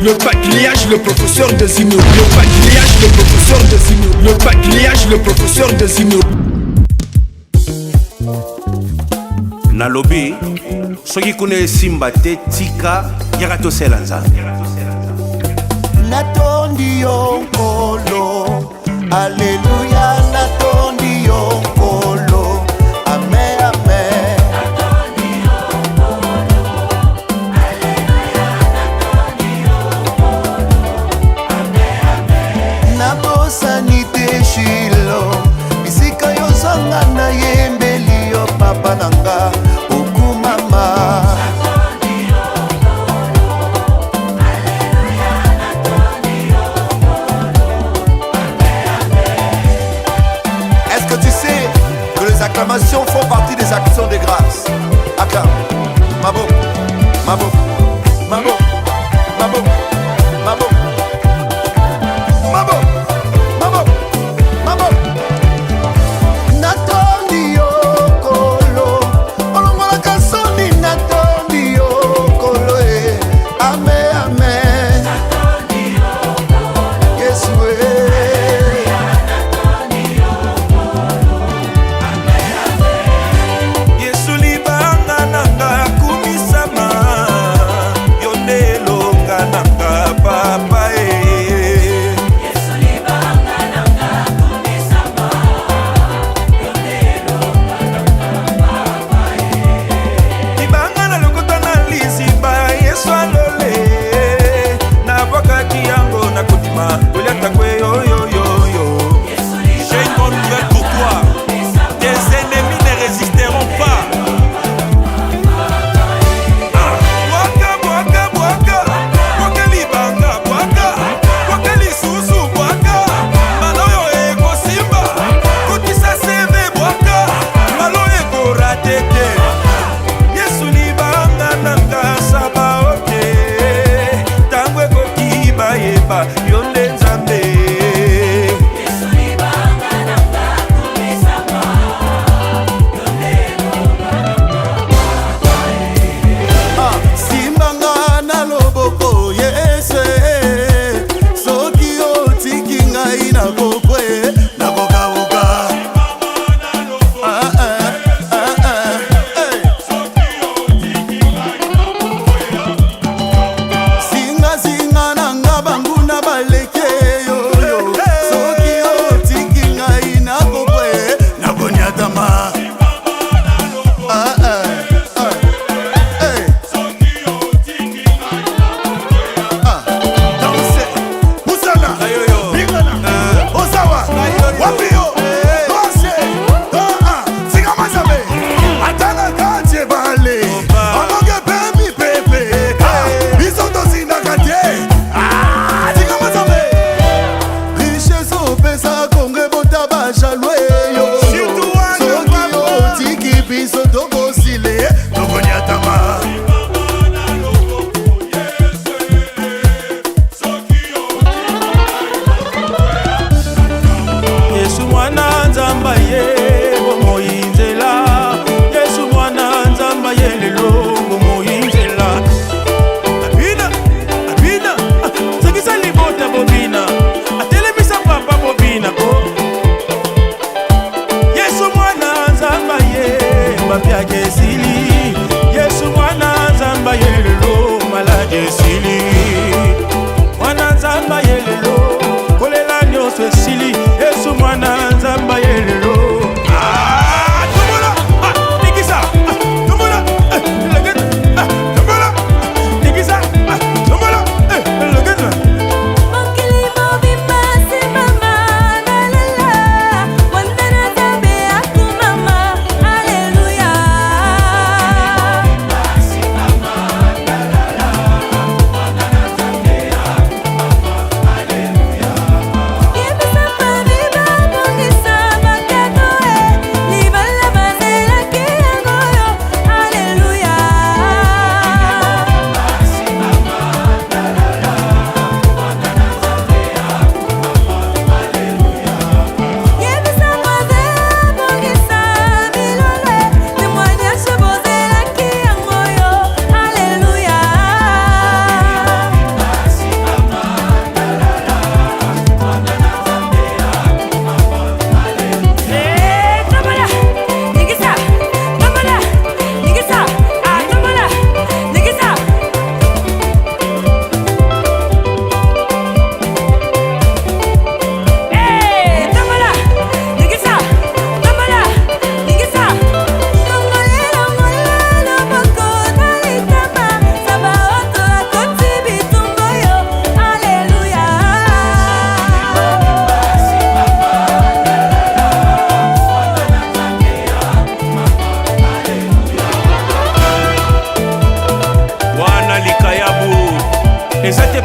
Le paquillage, le professeur de Zino. Le paquillage, le professeur de Zino. Le paquillage, le professeur de Zino. Nalobi, soki kune simba te tika yaka tosela nzambe. Natondi yo nkolo, Alléluia, natondi yo nkolo, amen, amen. Natondi yo nkolo, Alléluia, natondi yo nkolo, amen, amen. Nabosani te Shilo, bisika yo zanga na yembeli yo papa nanga, okumama. Les acclamations font partie des actions de grâce. Acclame. Mabo, mabo, mabo, mabo, mabo, mabo, mabo, mabo. Natondi yo kolo, olongola kasoni natondi yo kolo, amen, amen. Natondi yo kolo, Yesu. Banguna bale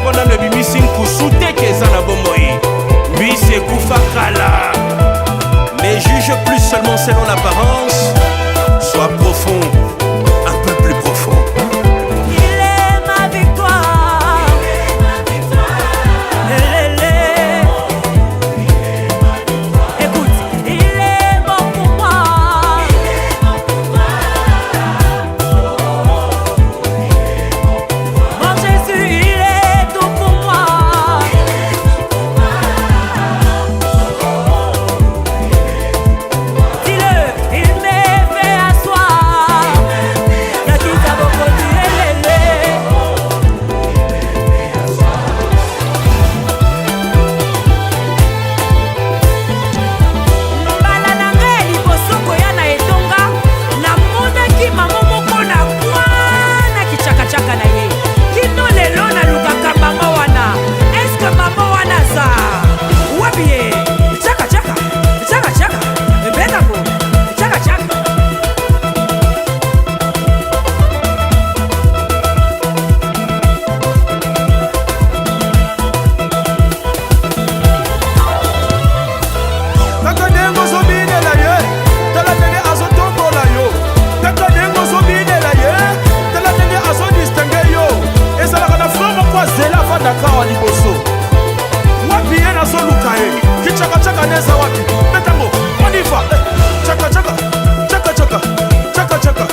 moko nano ebimisi nkusu teke eza na bomoi mbisi ekufa kala. Ne juge plus seulement selon l'apparence, sois profond, un peu plus profond. Il est ma victoire, écoute, il est bon pour moi. Mon Jésus, il est tout pour moi. Dis-le, il m'est fait asseoir. Yakita boko dilelele. Mbala na ngai liboso koya na etonga, namonaki mama moko na kwana kichakachaka na ye. Kino lelo nalukaka mama wana. Eske mama wana za wapi ye? Chakachaka, chakachaka, ebetako, chakachaka. Kaka dengo zobinela ye, tala ndenge azotombola yo. Kaka dengo zobinela ye, tala ndenge azodistingue yo. Ezalaka na frère moko azela avandaka awa liboso. Wapi ye nazoluka ye, kichakachaka neza wapi? Betango, on y va. Chakachaka, chakachaka, chakachaka,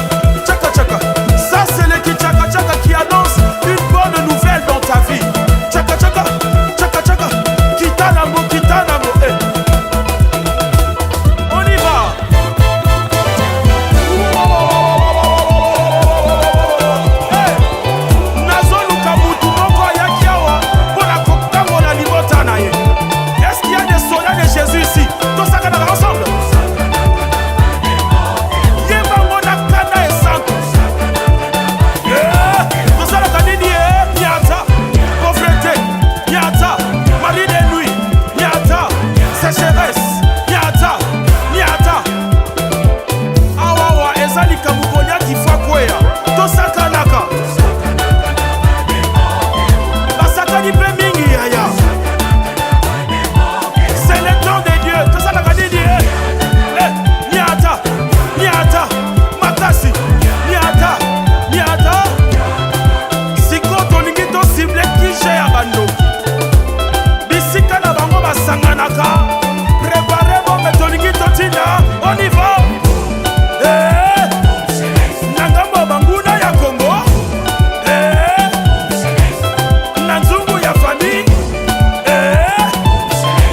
chakachaka. Ça c'est le kichakachaka qui annonce une bonne nouvelle dans ta vie. Chakachaka, chakachaka, kitanamo, kitanamo, on y va. Nazoluka mutu moko ayaki awa mpona kotambola libota na ye. Est-ce qu'il y a des soldats de Jésus ici? Tosakanaka ensemble. Yembango na kanda esantu. Tosalaka nini ye? Nyata, pauvreté, nyata, mari de nuit, nyata, sécheresse, nyata, nyata. Awawa eza likambo boniaki fwa kweya tosakanaka basakani mpe mingi yaya. C'est le temps de Dieu tosalaka nini nyata nyata makasi nyata nyata siko tolingi tosible kije ya bandoki bisika na bango basanganaka prepare bombe tolingi totina on y va. Na ngambo banguna ya Congo, na nzungu ya famille,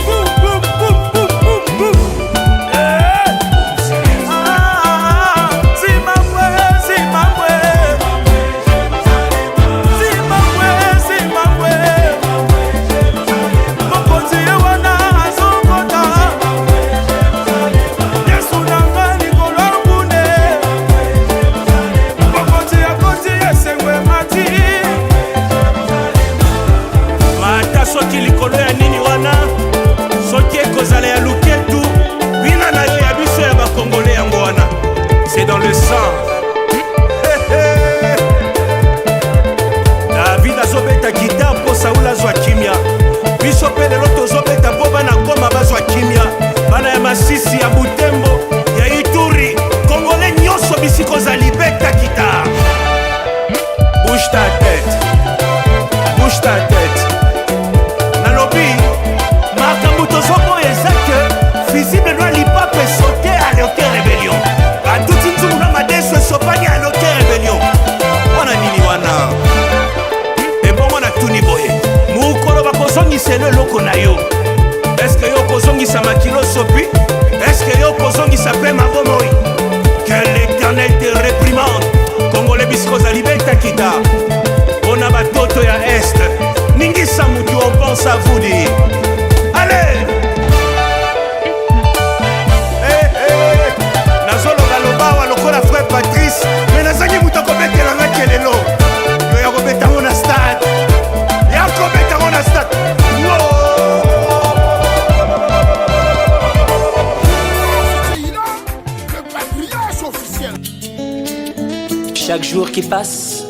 boum boum boum boum boum boum. Zimbabwe, Zimbabwe, Zimbabwe, Zimbabwe. Mokonzi ye wana azongota, Yesu nanga likolo ya ngune. Mokonzi akoti esengwe mati. Mata soki likolo ya nini wana soki ekozala ya luketu bina na yo ya biso ya bakongole yango wana c'est dans le sang. David azobeta gitare mpo Saul azwa kimia, biso mpe lelo tozobeta mpo bana koma bazwa kimia, bana ya Masisi, ya Butembo, ya Ituri, kongole nyonso bisika ozali beta gitare. Bouge ta tête, bouge ta tête. Nalobi makambo tozoboya eza ke visible doit lipa pe sauter à l'auteur rébellion atuti nzungu na madeso esopani à l'auteur rébellion wana nini wana ebongo na tuni boye mukolo bakozongisela eloko na yo. Eske yo kozongisa makilo sopi? Eske yo kozongisa mpe mabomoi? Que l'Éternel te réprimande. Congolais bisiko ozali beta kita mpona batoto ya este ningisa mutu on pense à vous dire allez. Nazoloba wa lokola frère Patrice mais nazangi mutu akobetelanga kelelo yo ya kobetango na stade ya kobetango na stade. Chaque jour qui passe,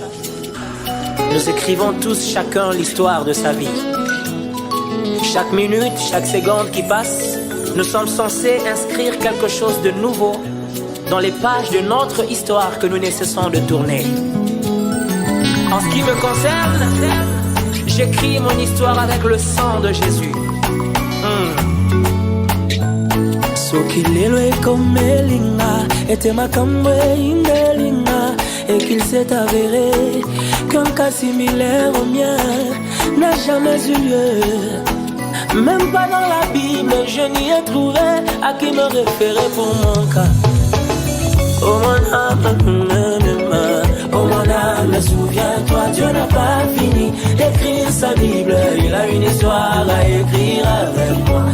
Nous écrivons tous chacun l'histoire de sa vie. Chaque minute, chaque seconde qui passe, nous sommes censés inscrire quelque chose de nouveau dans les pages de notre histoire que nous ne cessons de tourner. En ce qui me concerne, j'écris mon histoire avec le sang de Jésus. Soki lelo ekomelinga ete makambo indelinga et qu'il s'est avéré qu'un cas similaire au mien n'a jamais eu lieu. Même pas dans la Bible je n'y ai trouvé à qui me référer pour mon cas. Oh mon âme, souviens-toi, Dieu n'a pas fini d'écrire sa Bible. Il a une histoire à écrire avec moi.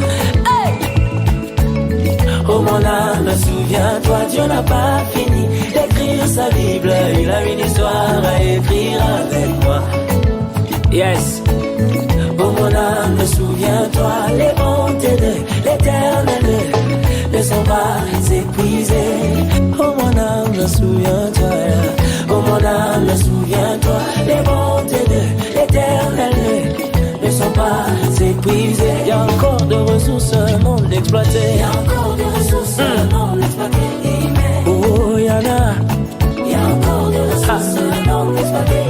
Oh mon âme, souviens-toi, Dieu n'a pas fini d'écrire sa Bible. Il a une histoire à écrire avec moi. Yes. Oh mon âme, souviens-toi, les bontés de l'Éternel ne sont pas épuisées. Oh mon âme, souviens-toi. Oh mon âme, souviens-toi, les bontés de l'Éternel ne sont pas épuisées. Il y a encore de ressources non exploitées. Il y a encore de ressources non exploitées. Oh, il y en a. Il y a encore de ressources non exploitées.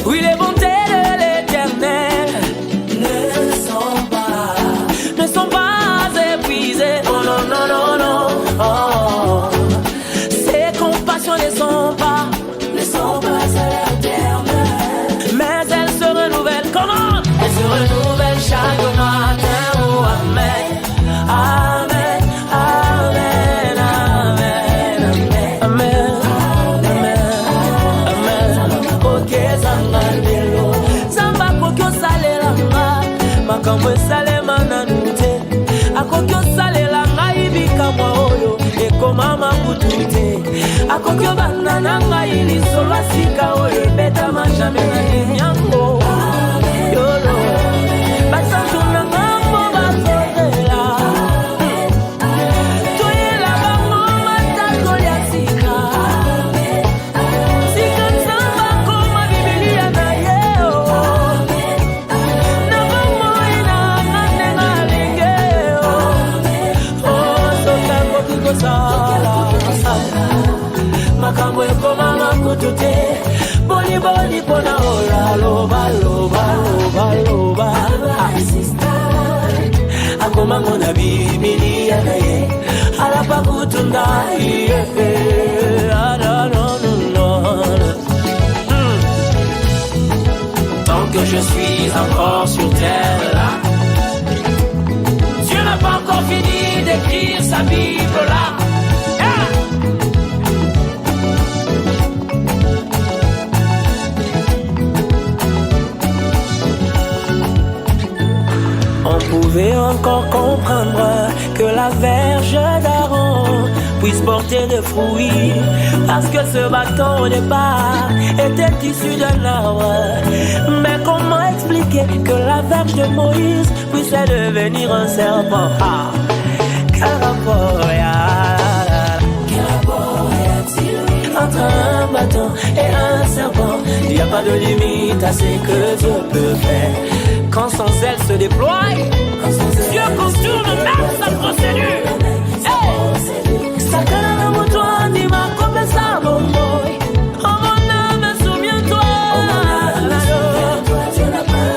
Oui, les bontés de l'Éternel ne sont pas épuisées. Oh non, non, non, non. Oh. Ses compassions ne sont pas à l'éternel. mais elles se renouvellent. Comment? Elles se renouvellent chaque matin. Oh, amen. Amen. Amen. Amen. Amen. Amen. Amen. Ok, Zangalelo. Zamba kokyo salelanga makambo esalema nanu te. Akokyo salelanga ibika mwa oyo ekoma makutu te. Akokyo banda na ngai lisolo asika oyo ebetama jamais na linyango. Yolo basantu na ngambo bazozela toyela bango matako ya sika. Sika nzamba koma bibilia na ye o. Na bomoi na ngandenga lenge o. Oh, sokango kikosala makambo ekoma makutu te. Boni boni pona ola loba loba loba loba. Akoma ngona bibilia na ye alapa kutunda iye. Tant que je suis encore sur terre là, Dieu n'a pas encore fini d'écrire sa Bible là. On pouvait encore comprendre que la verge d'Aaron puisse porter des fruits, parce que ce bâton au départ était issu d'un arbre. Mais comment expliquer que la verge de Moïse puisse devenir un serpent? Ah, quel rapport y a-t-il entre un bâton et un serpent? Il n'y a pas de limite à ce que Dieu peut faire. Quand son zèle se déploie, Dieu contourne même sa procédure. Hey! Sakana na moto anima comme ça, bon boy. Oh mon âme, souviens-toi.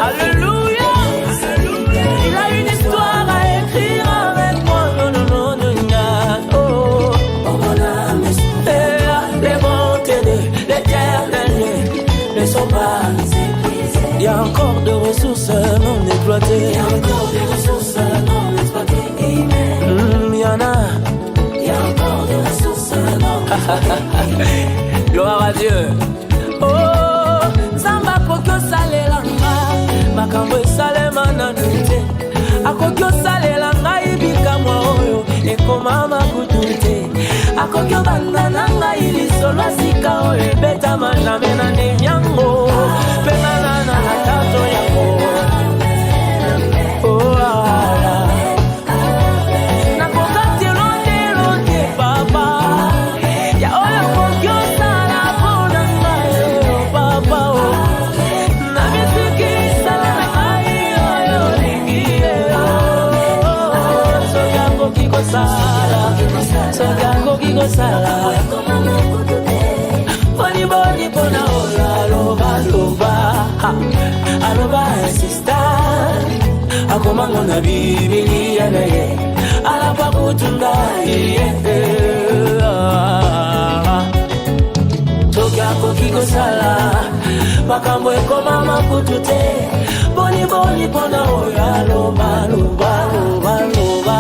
Alléluia. Il a une histoire à écrire avec moi. Non, non, non, non, non. Oh, mon âme, les bontés de l'Éternel ne sont pas épuisées. Il y a encore de ressources non exploitées. Il y a encore des ressources non exploitées. Il y en a. Il y a encore des ressources non exploitées. Gloire à Dieu. Oh, Zamba kokyo salelanga makambo esalema nanu te. Akokyo salelanga ibika mwa oyo ekoma makutu te. Akokyo banda na ngai lisolo asika oyo ebetama jamais na nenyango. Penana na tato yango. Oh, nakokati londe papa ya oyo kokyo sala mpona ngai. kosala boni boni pona oyo aloba insista akomango na bibilia na ye alapa kutunda ye toki akoki kosala makambo ekoma makutu te boni boni pona oyo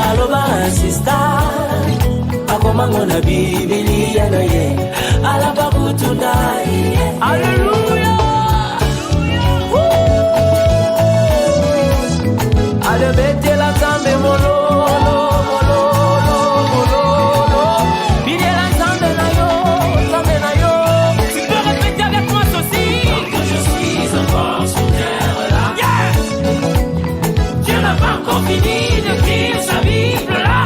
aloba insista akomango na bibilia na ye alapa kutunda ye. Hallelujah. Alebete la zambe mololo Bidé la zambe na yo Tu peux répéter avec moi ceci. Quand je suis encore sur terre là Dieu n'a pas encore fini d'écrire sa Bible là.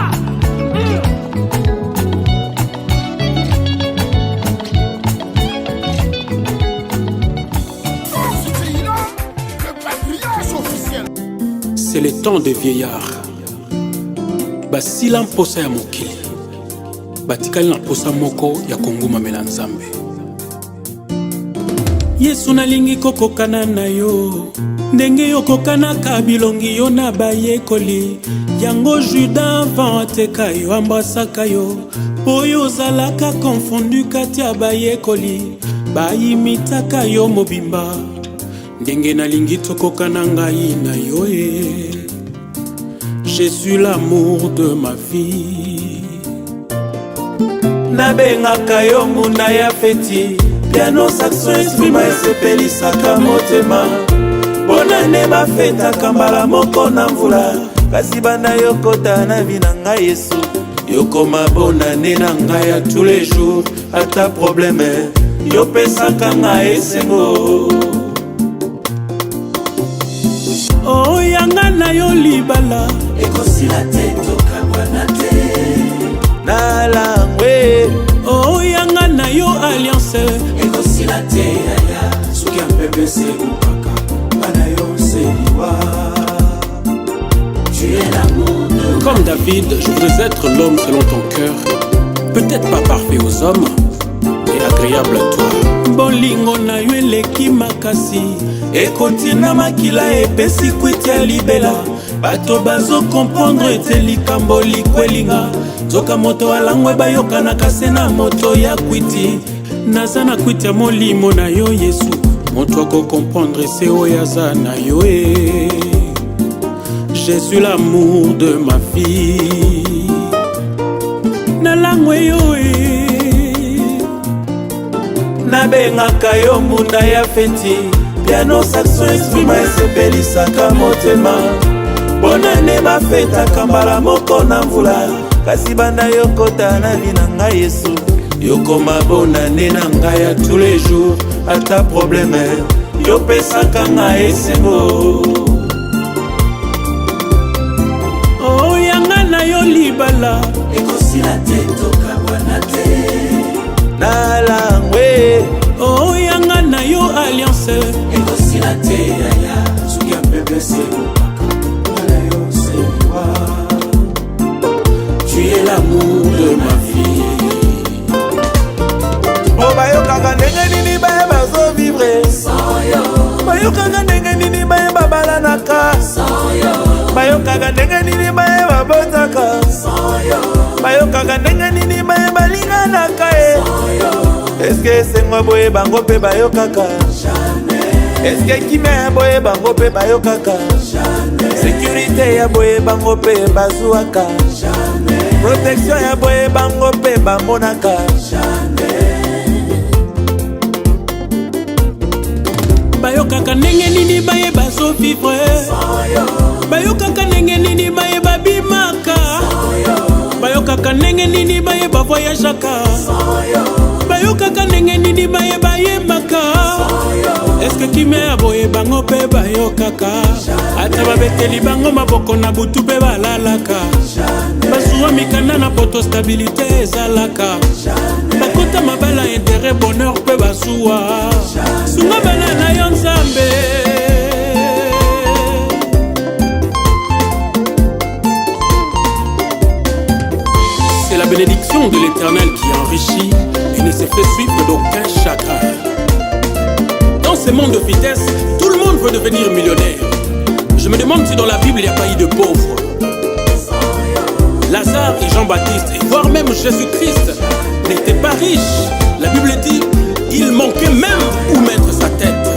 C'est le temps des vieillards. Basila mposa ya mokili. Batikali na posa moko ya kongumamela Nzambe. Yesu nalingi kokokana na yo. Ndenge yo kokanaka bilongi yo na bayekoli. Yango Juda vanteka yo ambasaka yo. Oyo ozalaka confondu kati ya bayekoli. Bayimitaka yo mobimba. Ndenge nalingi tokokana ngai na yo Jésus l'amour de ma vie. Nabengaka yo muna ya feti. Piano saxo esprima esepelisaka motema. Bonane bafetaka mbala moko na mvula. Kasi banda yokota na vi na ngai Yesu. Yokoma bonane na ngai ya tous les jours. Ata problème yopesaka ngai esengo. Oh yanga na yo libala ekosila te tokabwana te na langwe. Oh yanga na yo alliance ekosila te yaya soki ampepe se upaka bana yo seliwa. Tu es l'amour de Comme David, je voudrais être l'homme selon ton cœur. Peut-être pas parfait aux hommes, mais agréable à toi. Bolingo na yo eleki makasi. Ekotina makila epesi kwiti ya libela. Bato bazo comprendre ete likambo likwelinga. Zoka moto alangwe bayokana kase na moto ya kwiti. Naza na kwiti ya molimo na yo Yesu. Moto ako comprendre se oyaza na yo Jésus l'amour de ma vie. Na langwe yo Nabengaka yo munda ya feti. Piano saxo esprima esepelisaka motema. Bonane bafetaka mbala moko na mvula. Kasi banda yokota na vi na ngai Yesu. Yokoma bonane na ngai ya tous les jours. Ata problème yopesaka ngai esengo. Oh yanga na yo libala ekosila te tokabwana te na langwe. Oh yanga na yo alliance ekosila te yaya soki ampepe se upaka bana yo seliwa. Tu es l'amour de ma vie. Oh bayokaka ndenge nini baye bazo vivre sans yo bayokaka ndenge nini baye babalanaka sans yo bayokaka ndenge nini baye babotaka sans yo bayokaka ndenge nini baye balinganaka sans yo. Eske esengo boye bango pe bayokaka Jamais eske kimia ya boye bango pe bayokaka jamais sécurité ya boye bango pe bazuwaka jamais protection ya boye bango pe bamonaka bayokaka ndenge nini baye bazovivre bayokaka ndenge nini baye babimaka bayokaka ndenge nini baye bavoyageaka bayokaka ndenge nini baye bayembaka eske kimia ya boye bango pe bayokaka ata babeteli bango maboko na butu pe balalaka bazuwa mikanda na poto stabilité ezalaka bakota mabala intérêt bonheur pe bazuwa sunga bana na yo Nzambe. C'est la bénédiction de l'Éternel qui réfléchit et ne se fait suivre d'aucun chagrin. Dans ce monde de vitesse, tout le monde veut devenir millionnaire. Je me demande si dans la Bible il n'y a pas eu de pauvres. Lazare et Jean-Baptiste, et voire même Jésus-Christ, n'étaient pas riches. La Bible dit, il manquait même où mettre sa tête.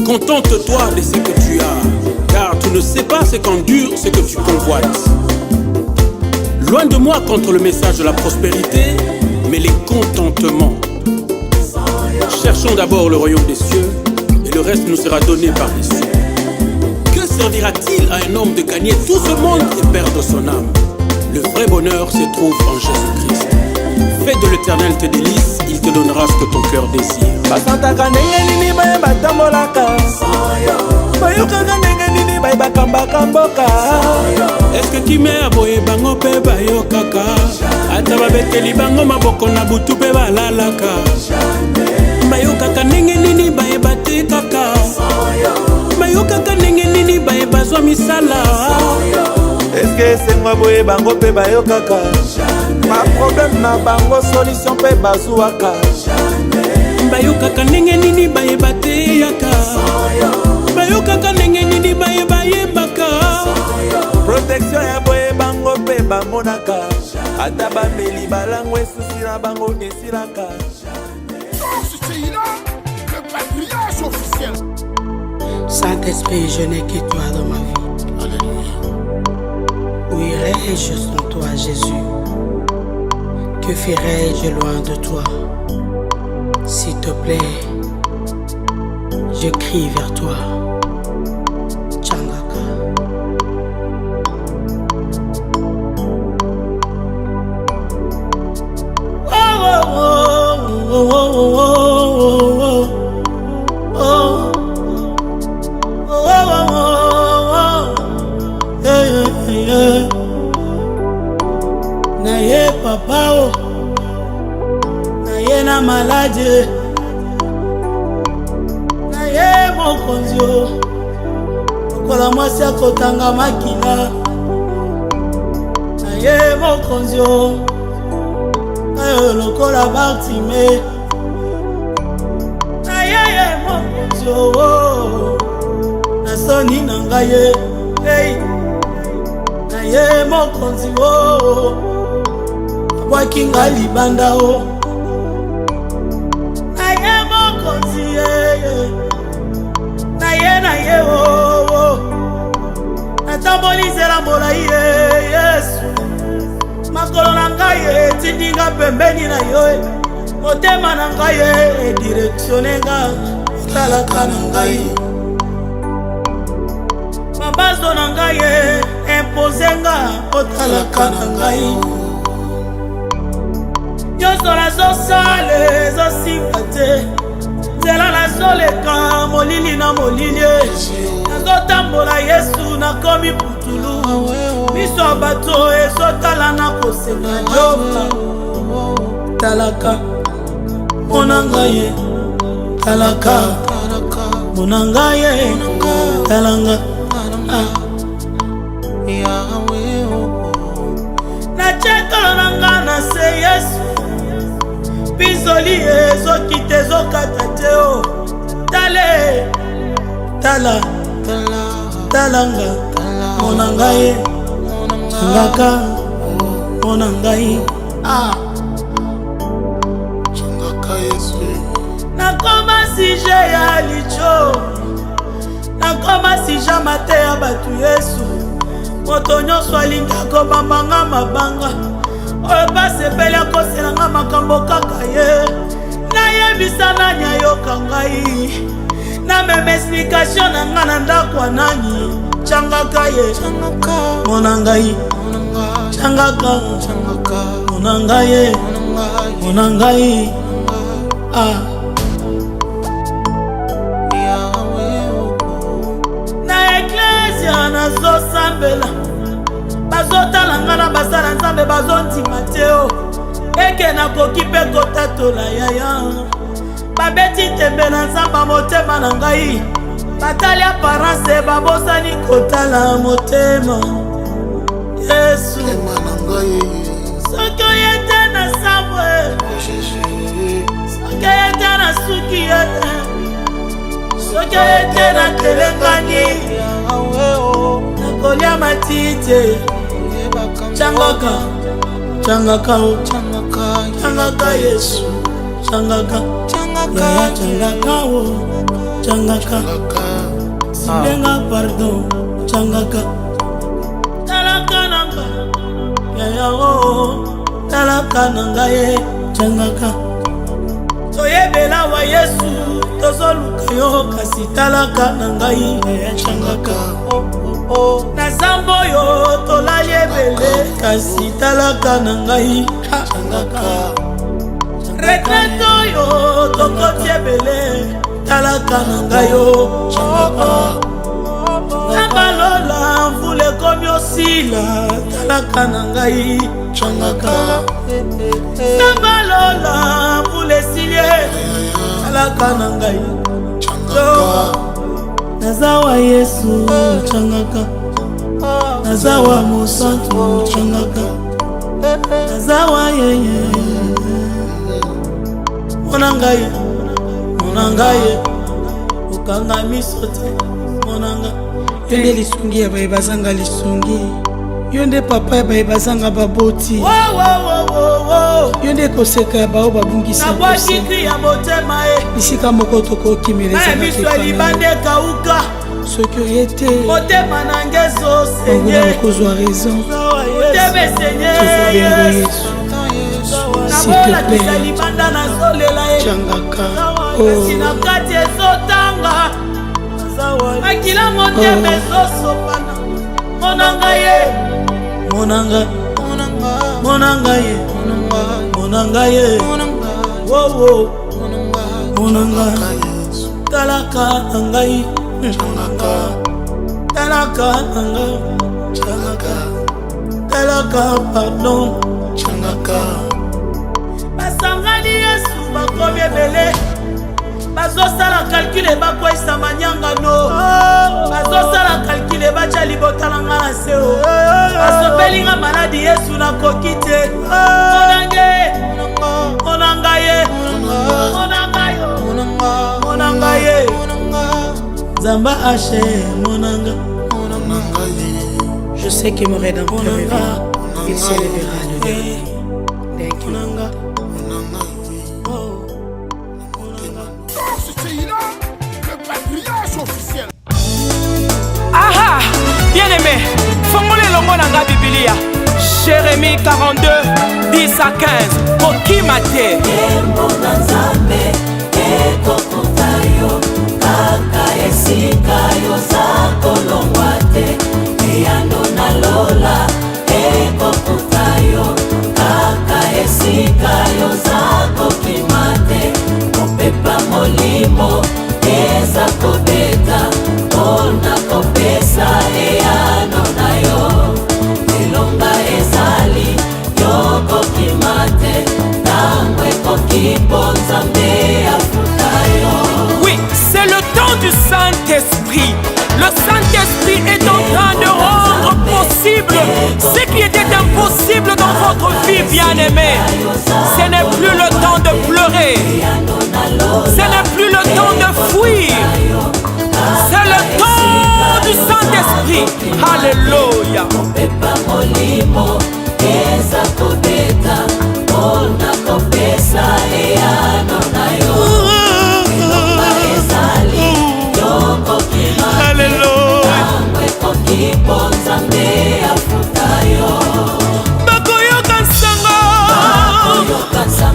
Contente-toi de ce que tu as, car tu ne sais pas ce qu'endure ce que tu convoites. Loin de moi contre le message de la prospérité, mais les contentements. Cherchons d'abord le royaume des cieux, et le reste nous sera donné par les cieux. Que servira-t-il à un homme de gagner tout ce monde et perdre son âme? Le vrai bonheur se trouve en Jésus-Christ. Fais de l'Éternel tes délices, il te donnera ce que ton cœur désire. basantaka ndenge nini baye batambolaka bayokaka ndenge nini baye bakambaka mboka. Eske kimia boye bango mpe bayokaka ata babeteli bango maboko na butu mpe balalaka. Bayokaka ndenge nini baye batekaka, bayokaka ndenge nini baye bazwa misala. Eske esengwa boye bango mpe bayokaka maproblème na bango solution mpe bazwaka. Bayokaka ndenge nini baye bateyaka, bayokaka ndenge nini baye bayembaka. Protection ya boye bango mpe bamonaka ata bameli balango esusi na bango esilaka. Saint-Esprit, je n'ai que toi dans ma vie. Où irais-je sans toi, Jésus? Que ferais-je loin de toi? S'il te plaît, je crie vers toi. Tchangaka. Oh, oh, oh, oh, oh, oh, oh. Naye papa o, naye na malade, naye mokonzi o, lokola mwasi akotanga makila. Naye mokonzi o, naye lokola Bartime. Naye mokonzi o, nasoni na ngai hey. Naye mokonzi o, abwaki nga libanda o. Naye mokonzi naye o, natamboli nzela molai Yesu. Makolo na ngai etindi nga pembeni na yo, motema na ngai edirectione nga otalaka na ngai. Mabazo na ngai impose nga otalaka na ngai. Nyonso nazosala ezosimba te, nzela nazoleka molili na molili. Nazotambola Yesu nakomi putulu, miso ya bato ezotala na kosenga Jehova. Talaka mona ngai, talaka mona ngai, talanga na chekolo na nga na se Yesu. Bizoli ezokita ezokata te o. Tale tala talanga mona ngai, ngaka mona ngai Changaka Yesu. nakoma sije ya licho, nakoma sija mate ya batu Yesu. Moto nyonso alingi akobambanga mabanga, oyo basepeli akoselanga makambo kaka ye. Nayebisa nani ayoka ngai, namema explikation na nga na ndako ya nani. Changaka ye mona ngai, changaka mona ngai, mona ngai na eklesia nazosambela, bazotala nga na basala nzambe bazondima te o. Eke nakoki mpe kotatola yaya, babeti tembe na nzamba motema na ngai. Batali aparence babosani kotala motema Yesu. Ema na ngai. Soki oyete na soki ete na suki ete soki ete na telengani nakolia matite changaka changaka changaka Yesu changaka yaya changaka changaka silenga pardon changaka talaka nanga yaya talaka nanga ye changaka toyebela wa Yesu tozoluka yo kasi talaka nanga ye changaka nazambo yo tolali ebele kasi talaka nanga ye changaka retraite oyo tokoti ebele talaka nanga yo nabalola mvula ekomi osila talaka nangai changaka nabalola mvula esilie talaka nangai nazawa Yesu changaka nazawa mosantu changaka nazawa yeye monangaye okanga miso te monanga yo nde lisungi ya baye bazanga lisungi yo nde papa ya baye bazanga baboti yo nde koseka ya bao babungisa bisika moko tokokimelezamiso soki oye te okuna okozwa raison tozobengo Yesu s'il te plaît changaka nakati ezotanga akila motema ezosopana monanga ye monanga ye monanga ye wowo monanga talaka nangai talaka nangai talaka pardon basangani Yesu bakomi ebele bazosala kalkile bakwesa manyangano bazosala kalkile bacha libotalanga na seo basopelinga maladi Yesu nakoki te monanga ye Zamba Haché monanga je sais que mon rédempteur vivra il s'élèvera de nuit. Thank you. Aha, bien-aimé, fongole longo nanga Biblia. Jérémie 42, 10 à 15. Kokimate. Mbona nzambe ekokuta yo kaka esika yo zako longwa te eyano na lola ekokuta yo kaka esika yo zako kimate kopepa molimo eza kobeta mpona kopesa eyano na yo elonga ezali yoko kimate ntango ekokiponza mbe afuta yo. Oui, c'est le temps du Saint-Esprit. Le Saint-Esprit est en train de rendre possible ce qui était impossible dans votre vie, bien-aimé. Ce n'est plus le temps de pleurer. Ce n'est plus le temps de fuir. C'est le temps du Saint-Esprit. Alléluia. Bakoyoka nsango,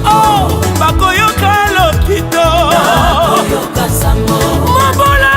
oh, bakoyoka lokito, mobola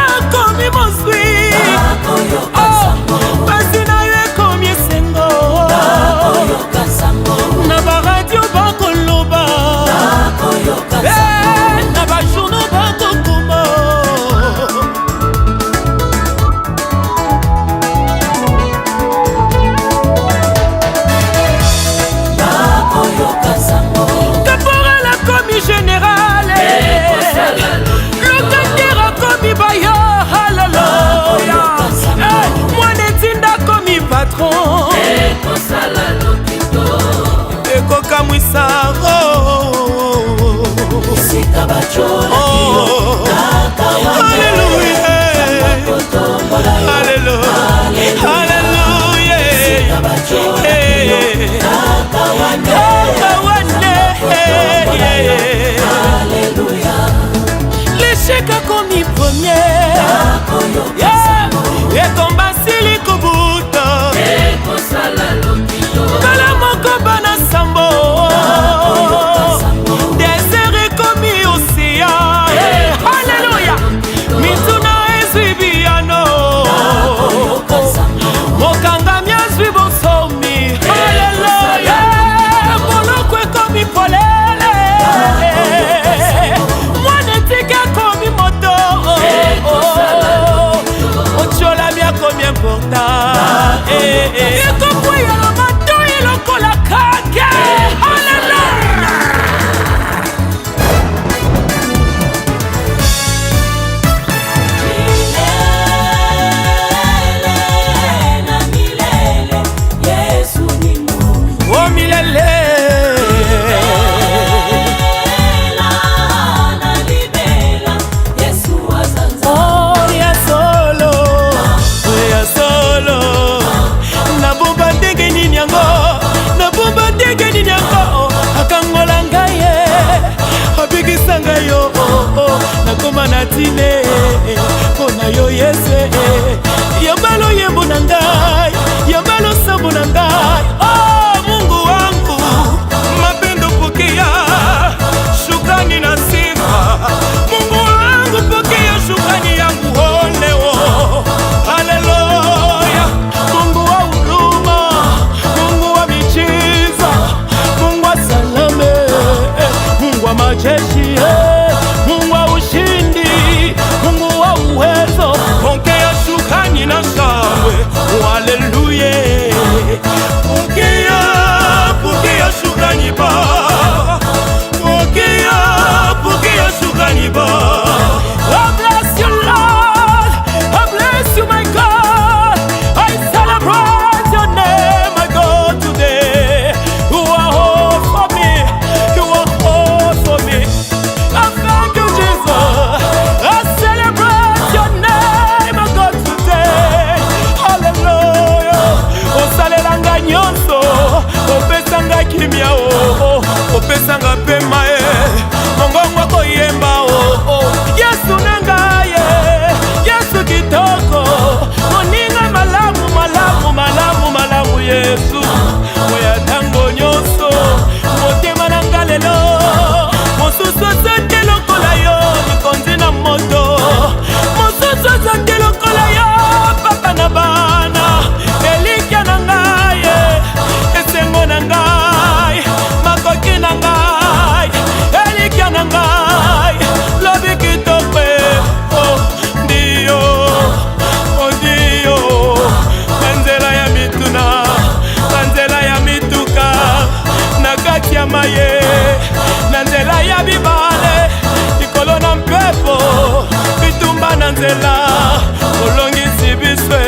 olongisi biso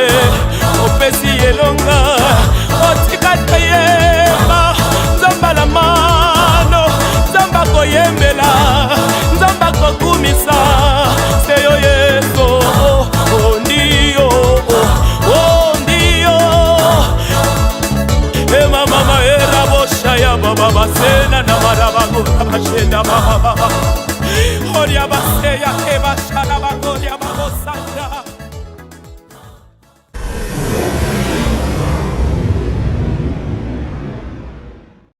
opesi elonga otika toyeba nzamba la mano nzamba koyemba